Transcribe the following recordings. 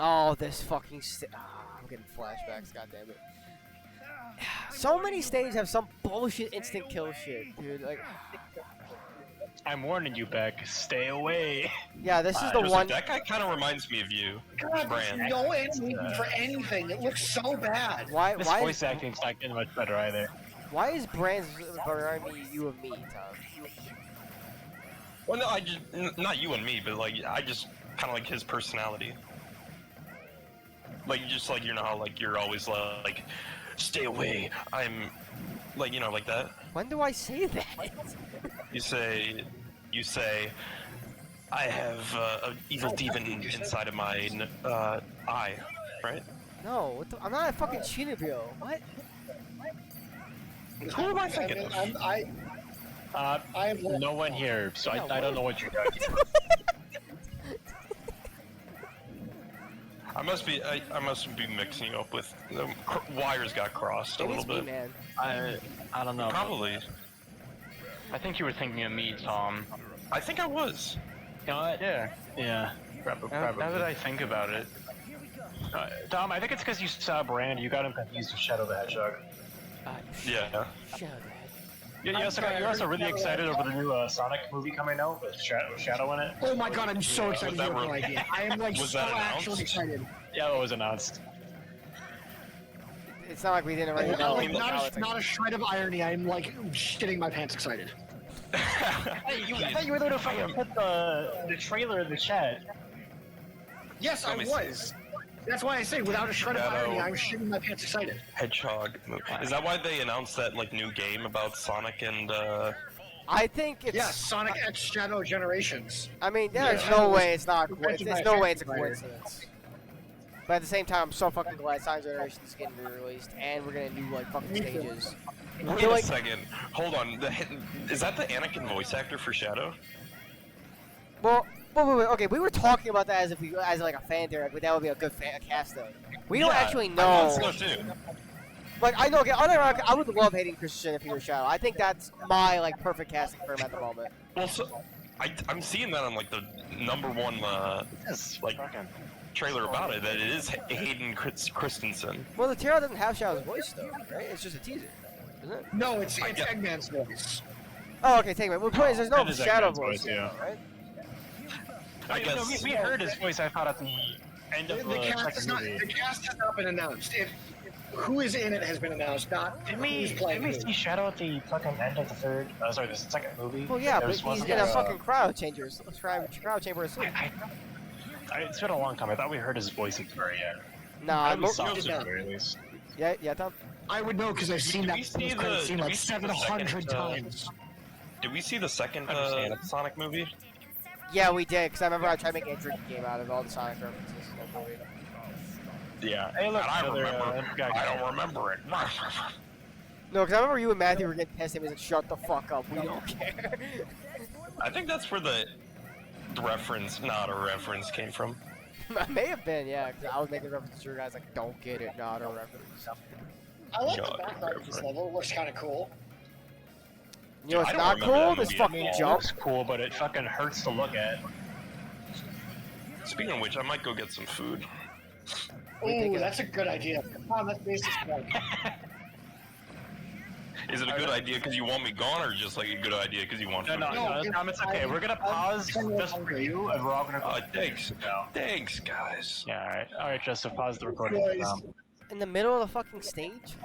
Oh, this fucking I'm getting flashbacks, goddammit. So many stages have some bullshit instant kill shit, dude. Like, I'm warning you, Beck. Stay away. yeah, this is the one. That guy kind of reminds me of you. God, Brand. there's no animation for anything. It looks so bad. Why? This Why? voice acting's not getting much better either. Why is Brand's remind me you of me, Tom? Well, no, I just not you and me, but like I just kind of like his personality. Like just like you know how like you're always like, stay away. I'm like like that. When do I say that? You say, I have an evil demon inside of my eye, right? No, what the, I'm not a fucking Chinabio. What? Who am I thinking of? I am No one here, so Yeah, I don't know what you're doing. I must be mixing you up with wires got crossed a It little is me, bit. man. I don't know. Probably. I think you were thinking of me, Tom. I think I was. You know what? Yeah. Probably. Now that I think about it. Tom, I think it's because you saw Brand, you got him confused with Shadow the Hedgehog. Yeah. Shut up. You're also really excited over the new Sonic movie coming out with Shadow in it. Oh my god, I'm so excited. You have no idea. I am like Was so that actually announced? excited. Yeah, it was announced. It's not like we didn't already know. Like, Now it's not a shred of irony. I'm like shitting my pants excited. I thought you were going to fucking put the trailer in the chat. Yes, I Let me was. That's why I say, without a shred of Shadow. irony, I'm shitting my pants excited. Hedgehog movie. Is that why they announced that like new game about Sonic and I think it's. Yeah, Sonic X Shadow Generations. I mean, there's Yeah. no way it's not. Mentioned There's by no way it's a Xbox. coincidence. But at the same time, I'm so fucking glad Sonic Generations is getting re-released, and we're gonna do like fucking stages. Wait a second. Hold on. Is that the Anakin voice actor for Shadow? Well, wait. Okay, we were talking about that as like a fan theory, like that would be a good casting. We don't actually know. I thought so too. Like I know, okay, I would love hating Christian if he were Shadow. I think that's my like perfect casting for him at the moment. Well, so I'm seeing that on like the #1 like trailer about it that it is Hayden Christensen. Well, the trailer doesn't have Shadow's voice though, right? It's just a teaser, isn't it? No, it's Eggman's voice. Oh, okay, take it. Well, the point is, there's no That is Shadow Eggman's voice, voice, yeah. right? I guess. We heard his voice, I thought, at the end of the second movie. The cast has not been announced. Who is in it has been announced, not who's playing Didn't we who. see Shadow at the fucking end of the second movie? Well, yeah, There but he's wasn't in a fucking crowd chamber asleep. It's been a long time. I thought we heard his voice at the very end. Nah, I mo- saw did it at not. the very least. yeah, Tom. I would know because I've seen Did that we see credit the- scene did like we see the 700 second, times. Did we see the second Sonic movie? Yeah, we did, because I remember I tried to make a drinking game out of all the Sonic references in that movie. Yeah. Hey, look, And I another, remember. I don't remember it. No, because I remember you and Matthew were getting pissed at me and said, shut the fuck up, we don't care. I think that's where the reference, not a reference, came from. I may have been, yeah, because I was making references to your guys like, don't get it, not a reference. I like God, the background of this level. It looks kind of cool. You know what's I don't not remember cool? that This movie fucking at all. It jump. looks cool, but it fucking hurts to look at. Speaking of which, I might go get some food. Ooh, that's a good idea. Come on, that's basic stuff. Is it a good idea because you want me gone, or just like a good idea because you want food? No, Tom, it's okay. We're gonna pause just for you, and we're all gonna go. Thanks. No. Thanks, guys. Yeah, alright, Joseph, pause the recording. Guys. In the middle of the fucking stage?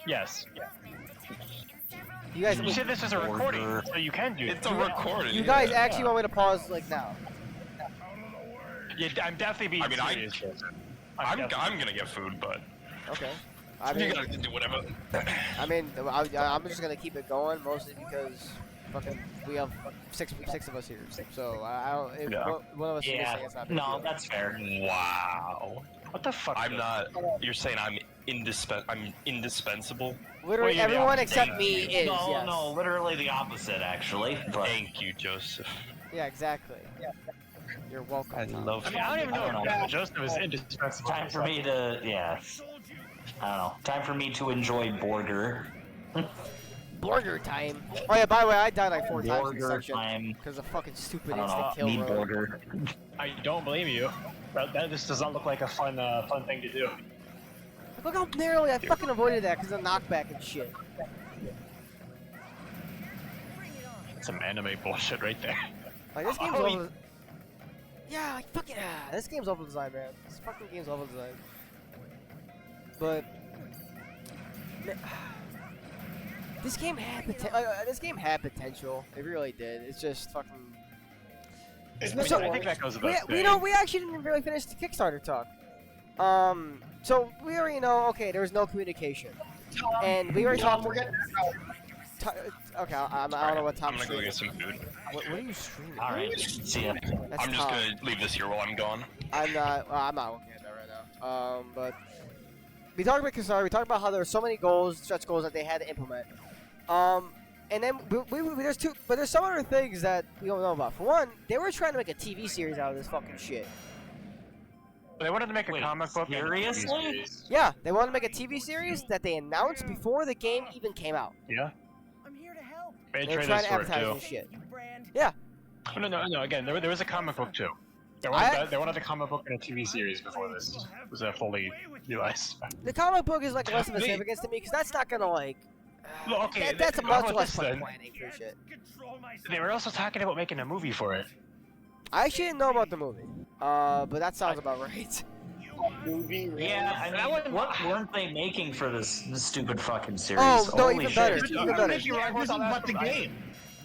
Yes. You guys, You said this is a recording, Order. so you can do it. It's a recording. you guys yeah. actually want me to pause, like, now? Yeah, I'm definitely being I mean, serious. Joseph. I'm gonna get food, but Okay. I you mean, gotta do whatever. I'm just gonna keep it going, mostly because fucking we have six of us here. So I don't. If Yeah. one of us is missing, it's not a big no, deal. that's fair. Wow. What the fuck? I'm not. You're saying I'm indispensable? Literally Well, everyone yeah. except me is. No, Yes. no, literally the opposite, actually. But Thank you, Joseph. Yeah, exactly. You're welcome. I Tom. love I you. mean, I don't even I don't know know. if Joseph is indispensable. time for me to, yeah. I don't know. Time for me to enjoy Border. Border time. Oh yeah. By the way, I died like 4 times in Border section time. because of fucking stupid I don't instant know. kill Need road. Border. I don't blame you. That just does not look like a fun thing to do. Like, look how narrowly I fucking avoided that because of knockback and shit. Some anime bullshit right there. Like, this game's over. Yeah, like, fucking. This game's over design, man. This fucking game's over design. But. This game had potential. It really did. It's just fucking. I think that goes without saying. You know, we actually didn't really finish the Kickstarter talk. So we already know. Okay, there was no communication, and we already talked. Okay, I don't know what Tom's I'm gonna go get some food. What are you streaming? All right, see ya. That's I'm just Tom. gonna leave this here while I'm gone. I'm not looking at that right now. But we talked about Kickstarter. We talked about how there were so many goals, stretch goals that they had to implement. And then there's some other things that we don't know about. For one, they were trying to make a TV series out of this fucking shit. They wanted to make a comic book. Seriously? Yeah, they wanted to make a TV series that they announced before the game even came out. Yeah. I'm here to help. They They were trailers trying to for it advertise too. this shit. You brand. Yeah. No. Again, there was a comic book too. They wanted a comic book and a TV series before this was fully realized. The comic book is like less of a significance to me because that's not gonna like. Well, okay, That's a how much about less this fun then? planning for shit. They were also talking about making a movie for it. I actually didn't know about the movie. But that sounds about right. Movie, really? Yeah, I mean, what weren't they making for this stupid fucking series? Oh, no, Holy even shit. better. This Even better. is but the game.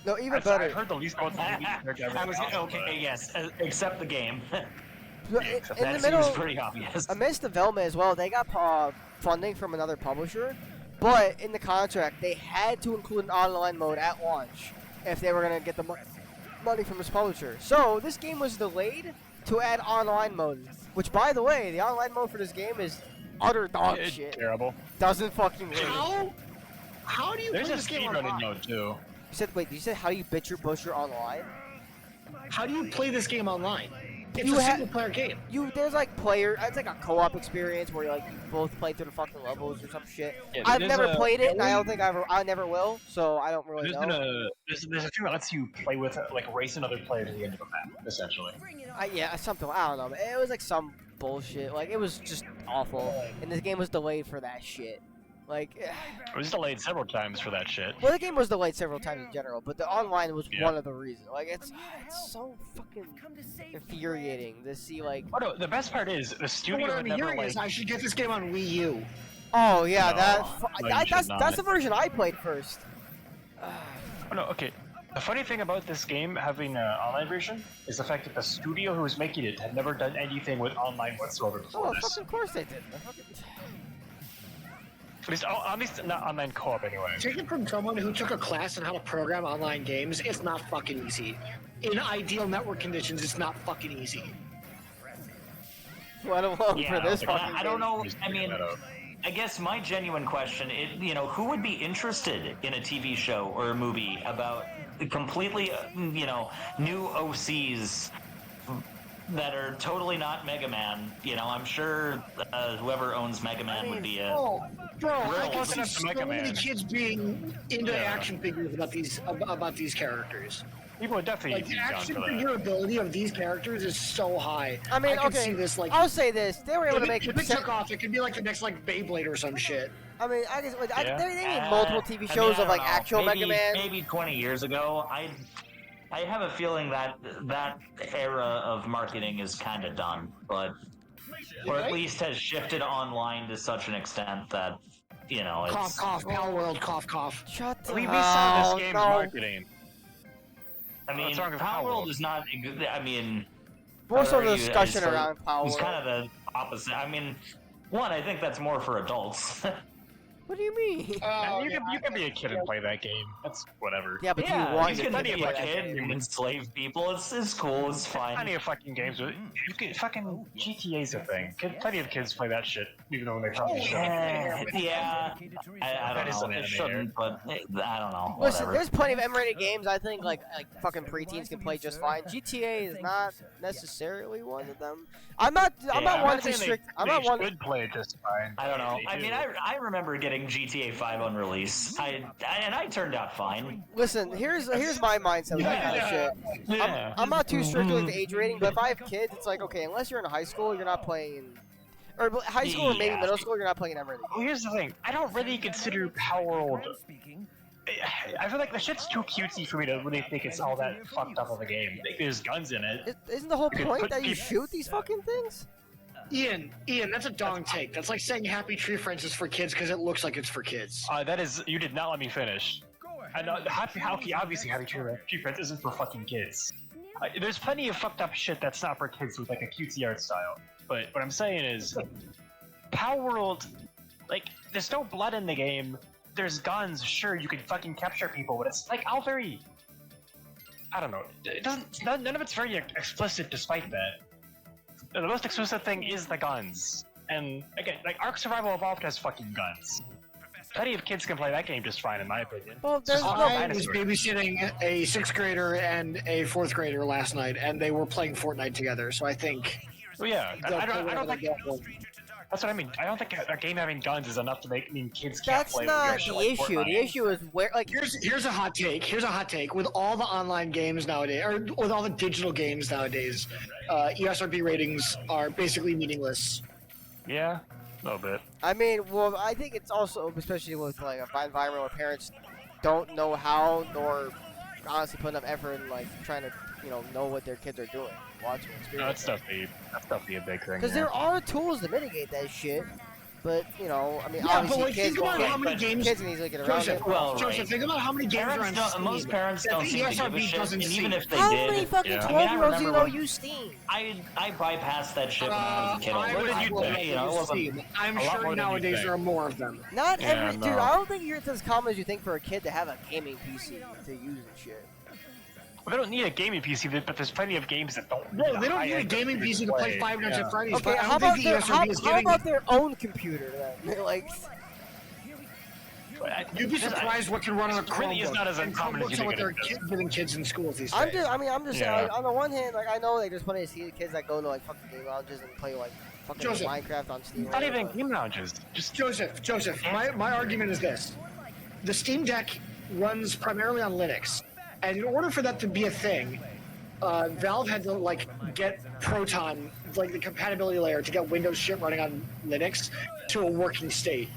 No, even I've better. heard the least about the movie. I was okay, yes, except the game. In that the seems middle, pretty obvious. amidst development as well, they got funding from another publisher, but in the contract they had to include an online mode at launch if they were gonna get the money from this publisher. So this game was delayed to add online mode, which, by the way, the online mode for this game is utter dog It's shit. terrible. Doesn't fucking work. How do you There's play a this game speedrunning online? mode too. You said how do you butcher online? How do you play this game online? It's You a ha- single player game. There's like it's like a co-op experience where like you both play through the fucking levels or some shit. Yeah, I've there's never a- played it, and I don't think I never will, so I don't really There's know. a thing that lets you play with like race another player to the end of a map, essentially. Yeah, something. I don't know. Man. It was like some bullshit. Like it was just awful, and this game was delayed for that shit. Like, It was delayed several times for that shit. well, the game was delayed several times in general, but the online was Yeah. one of the reasons. Like, it's so fucking infuriating to see like. Oh no, the best part is the But studio what had I'm never hearing like. is I should get this game on Wii U. Oh yeah, No, no, you should that's not. the version I played first. Oh no, okay. The funny thing about this game having an online version is the fact that the studio who was making it had never done anything with online whatsoever before Oh, this. fucking course they did. At least not online co-op anyway. Take it from someone who took a class on how to program online games, it's not fucking easy. In ideal network conditions, it's not fucking easy. Let alone Yeah, for this but fucking. I don't know. Just I mean, figure that out. I guess my genuine question, who would be interested in a TV show or a movie about completely, new OCs that are totally not Mega Man? I'm sure whoever owns Mega Man would be a. Oh, bro, I can Close see enough to so Mega many Man. kids being into Yeah. action figures about these characters. People would definitely Like, the be down action for that. figure ability of these characters is so high. I mean, can okay. see this, like, I'll say this: they were able to make. if it took off, it could be like the next like Beyblade or some shit. I mean, I guess Yeah. they made multiple TV shows of like actual maybe, Mega Man. Maybe 20 years ago, I have a feeling that era of marketing is kind of done, or at least has shifted online to such an extent that it's. Cough, cough, Pal World, cough, cough. Shut the We saw hell this game's no. marketing. I mean, What's wrong with Power Power World World? is not. I mean, More so Or the you- discussion so around Power It's World. kind of the opposite. I mean, I think that's more for adults. What do you mean? You can be a kid and play that game. That's whatever. Yeah, but do you yeah, want you to can play be a that kid game? and enslave people. It's cool. It's fine. Plenty of fucking games. You can fucking GTA's a thing. Plenty of kids play that shit, even though they probably shouldn't. Yeah, I That don't is know. an It anime shouldn't, but I don't know. Listen, Whatever. there's plenty of M-rated games I think like fucking preteens can play just fine. GTA is not necessarily one of them. I'm not one to be saying strict. I'm they not one. should play it just fine. I don't know. They I mean, do. I remember getting getting GTA 5 on release. I turned out fine. Listen, here's my mindset with that kind of shit. Yeah. I'm not too strict with the age rating, but if I have kids, it's like, okay, unless you're in high school, you're not playing, or high school or maybe Yeah. middle school, you're not playing everything. Well, here's the thing. I don't really consider Power World. I feel like the shit's too cutesy for me to really think it's all that fucked up of a game. Like, there's guns in it. Isn't the whole You could point put that you people- shoot these fucking things? Ian, that's a dong take. That's like saying Happy Tree Friends is for kids because it looks like it's for kids. That is, you did not let me finish. And obviously Happy Tree Friends isn't for fucking kids. There's plenty of fucked up shit that's not for kids with like a cutesy art style. But what I'm saying is, Power World, like, there's no blood in the game. There's guns. Sure, you can fucking capture people, but it's like all very. I don't know. It doesn't. None of it's very explicit, despite that. The most explicit thing is the guns. And again, like Ark Survival Evolved has fucking guns. Plenty of kids can play that game just fine, in my opinion. Well, It's just there's not no- I was dinosaurs. babysitting a 6th grader and a 4th grader last night, and they were playing Fortnite together. So I think Well, yeah, they'll I play don't whatever think they get. that's what I mean. I don't think a game having guns is enough to mean kids can't That's play not shit the like issue. Fortnite. The issue is where, like, Here's a hot take. Here's a hot take. With all the online games nowadays, or with all the digital games nowadays, ESRB ratings are basically meaningless. Yeah, a little bit. I mean, well, I think it's also, especially with like a environment where parents don't know how, nor honestly put enough effort in like trying to, know what their kids are doing, watching, No, that's experiencing. definitely a big thing. Because yeah. there are tools to mitigate that shit, but I mean, Yeah, but obviously like, kids think about won't how many games. kids can easily get around Joseph, it. Well, Joseph, right. think about how many games are on Parents don't, Steam. most parents that don't the seem to give a ESRB shit, doesn't and see. even if they How did, many fucking yeah. 12-year-olds do you know remember use Steam? I bypassed that shit when I was a kid. I What did would you love think? to You know, it use wasn't- Steam. I'm a lot more sure than you nowadays think. there are more of them. Not Yeah, every dude. no. I don't think it's as common as you think for a kid to have a gaming PC to use and shit. Well, they don't need a gaming PC, but there's plenty of games that don't. No, they don't need a high-end gaming computers PC to play Five Nights at Freddy's. Okay, but I how don't about think the their ESRB is how giving. about their own computer then? Like, You'd be surprised what can run on a Chromebook. really is not as And uncommon as Chromebooks you are think what it they're is. giving kids in schools these days. I'm just saying, Yeah. like, on the one hand, like I know like there's plenty of kids that go to like fucking game lounges and play like fucking Joseph. Minecraft on Steam. or Not whatever, even but- game lounges. Just Joseph, my argument is this. The Steam Deck runs primarily on Linux. And in order for that to be a thing, Valve had to like get Proton, like the compatibility layer, to get Windows shit running on Linux to a working state.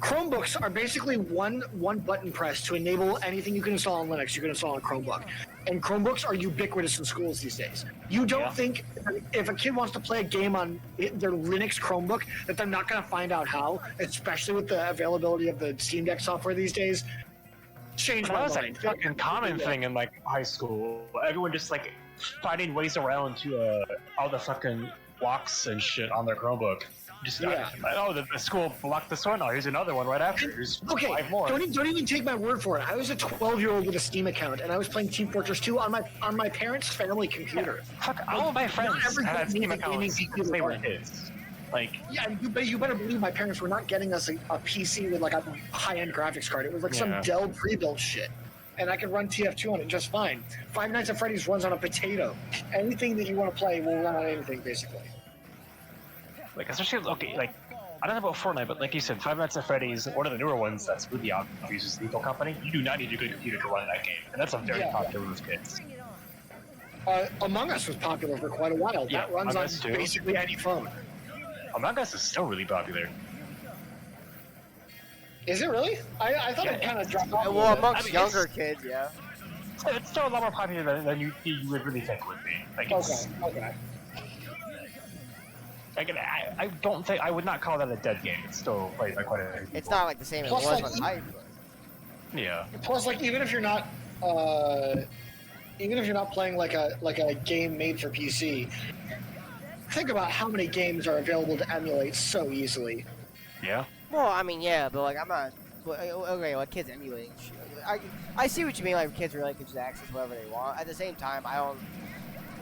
Chromebooks are basically one button press to enable anything you can install on Linux, you can install on a Chromebook. And Chromebooks are ubiquitous in schools these days. You don't Yeah. think if a kid wants to play a game on their Linux Chromebook that they're not going to find out how, especially with the availability of the Steam Deck software these days? Change that my was a mind. fucking common thing in like high school. Everyone just like finding ways around to all the fucking locks and shit on their Chromebook. Just Yeah. the school blocked this one. Oh, here's another one right after. Here's Okay, 5 more. don't even take my word for it. I was a 12-year-old with a Steam account, and I was playing Team Fortress 2 on my parents' family computer. Fuck, all of my friends every had kid Steam needs a gaming accounts PC because they to were run. kids. Like, Yeah, but you better believe my parents were not getting us a PC with like a high-end graphics card. It was like some Yeah. Dell pre-built shit, and I could run TF2 on it just fine. Five Nights at Freddy's runs on a potato. Anything that you want to play will run on anything, basically. especially like. I don't know about Fortnite, but like you said, Five Nights at Freddy's, one of the newer ones that's really obvious is Lethal Company. You do not need a good computer to run that game, and that's a very Yeah. popular with kids. Among Us was popular for quite a while. Yeah, That runs Among on Us too. basically any phone. Among Us is still really popular. Is it really? I thought Yeah. it kind of dropped off. a Well, little bit. amongst I mean, younger kids, yeah. It's still a lot more popular than you would really think would be. Like, it's, Okay. like, I don't think I would not call that a dead game. It's still played by quite a few people. It's not like the same as it Plus, was like, on hype. Yeah. Plus, like even if you're not playing like a game made for PC, think about how many games are available to emulate so easily. Yeah. Well, I mean, yeah, but like I'm not. Okay, like kids emulating shit. I see what you mean. Like kids really can just access whatever they want. At the same time, I don't.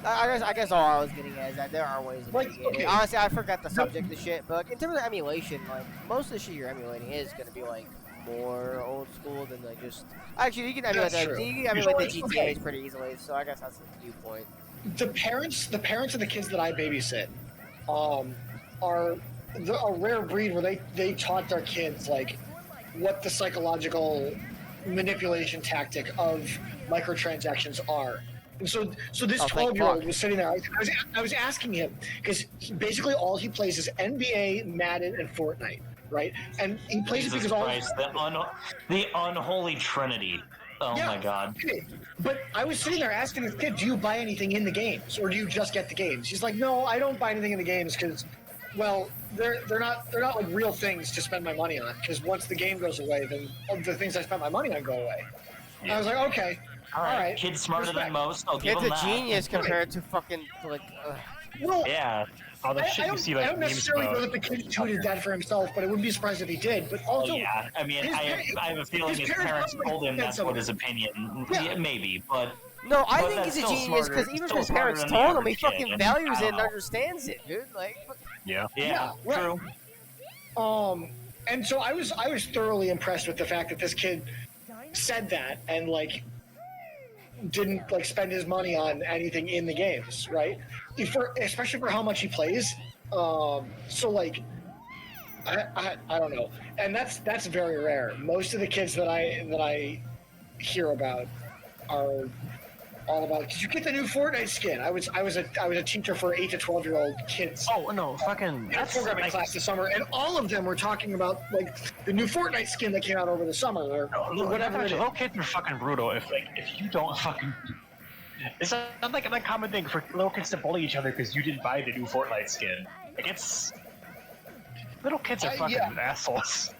I guess all I was getting at is that there are ways of Like, mitigating. okay. Honestly, I forgot the subject of shit, but like, in terms of emulation, like most of the shit you're emulating is gonna be like more old school than like just. Actually, you can emulate That's the, true. you can emulate the Okay. GTA's pretty easily. So I guess that's the viewpoint. The parents of the kids that I babysit, are a rare breed where they taught their kids like what the psychological manipulation tactic of microtransactions are. And so this Oh, thank 12-year-old fuck. was sitting there. I was asking him because basically all he plays is NBA, Madden, and Fortnite, right? And he plays it Jesus because all. Christ, the unholy trinity. Oh Yeah, my god. okay. But I was sitting there asking this kid, "Do you buy anything in the games, or do you just get the games?" He's like, "No, I don't buy anything in the games because, well, they're not like real things to spend my money on. Because once the game goes away, then the things I spent my money on go away." And I was like, "Okay, all right." Kid's smarter respect. than most. I'll give Kid's him a that. genius compared to fucking like. Well, Yeah. All the shit you see like I don't memes necessarily know about. that the kid tweeted that for himself, but I wouldn't be surprised if he did. But also, Oh yeah. I mean, his I have a feeling his parents probably told him said that's what something. his opinion. Yeah. Yeah, maybe, but No, I But think that's he's a still genius because smarter- even if still his smarter parents than the told him, he average kid, fucking and values I it don't and know. understands it, dude. Like, Yeah. yeah, right. true. And so I was thoroughly impressed with the fact that this kid said that and like didn't like spend his money on anything in the games, right? Especially for how much he plays. So like, I don't know, and that's very rare. Most of the kids that I hear about are all about. Did you get the new Fortnite skin? I was a teacher for 8 to 12-year-old kids. Oh no, fucking. In a That's programming like, class this summer, and all of them were talking about like the new Fortnite skin that came out over the summer, or whatever it is. Little kids are fucking brutal. If you don't fucking. It's not like a common thing for little kids to bully each other because you didn't buy the new Fortnite skin. Like it's. Little kids are fucking yeah. assholes.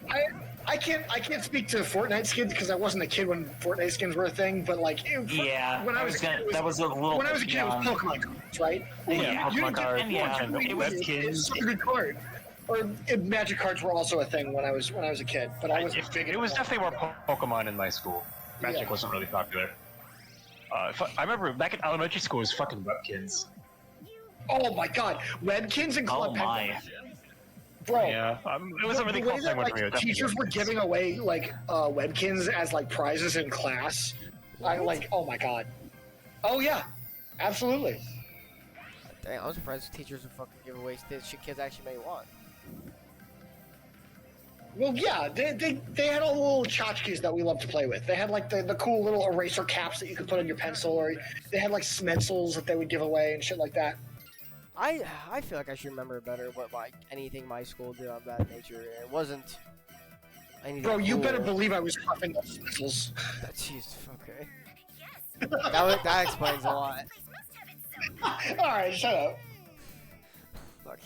I can't speak to Fortnite skins because I wasn't a kid when Fortnite skins were a thing, but like Yeah, when I was a kid, that was a little. when I was a kid, it was beyond- Pokemon cards, right? Yeah, You Pokemon didn't get cards, yeah, and it the was- Webkins. It's such a good card. Or Magic cards were also a thing when I was a kid, but I wasn't big. It was into definitely more Pokemon in my school. Magic Yeah. wasn't really popular. I remember back in elementary school, it was fucking Webkins. Oh my god, Webkins and Oh Club my. Penguin. Bro, Yeah, it was a really the way cool that thing when like, we were definitely teachers were Webkins. giving away like Webkins as like prizes in class. I like, oh my god. Oh yeah, absolutely. damn, I was surprised teachers would fucking give away shit kids actually may want. Well, yeah, they had all the little tchotchkes that we love to play with. They had like the cool little eraser caps that you could put on your pencil, or they had like Smetzels that they would give away and shit like that. I feel like I should remember better what like anything my school did of that nature. It wasn't anything. Bro, you cool. better believe I was huffing those Smetzels. Jeez, okay. that explains a lot. All right, shut up. Fuck.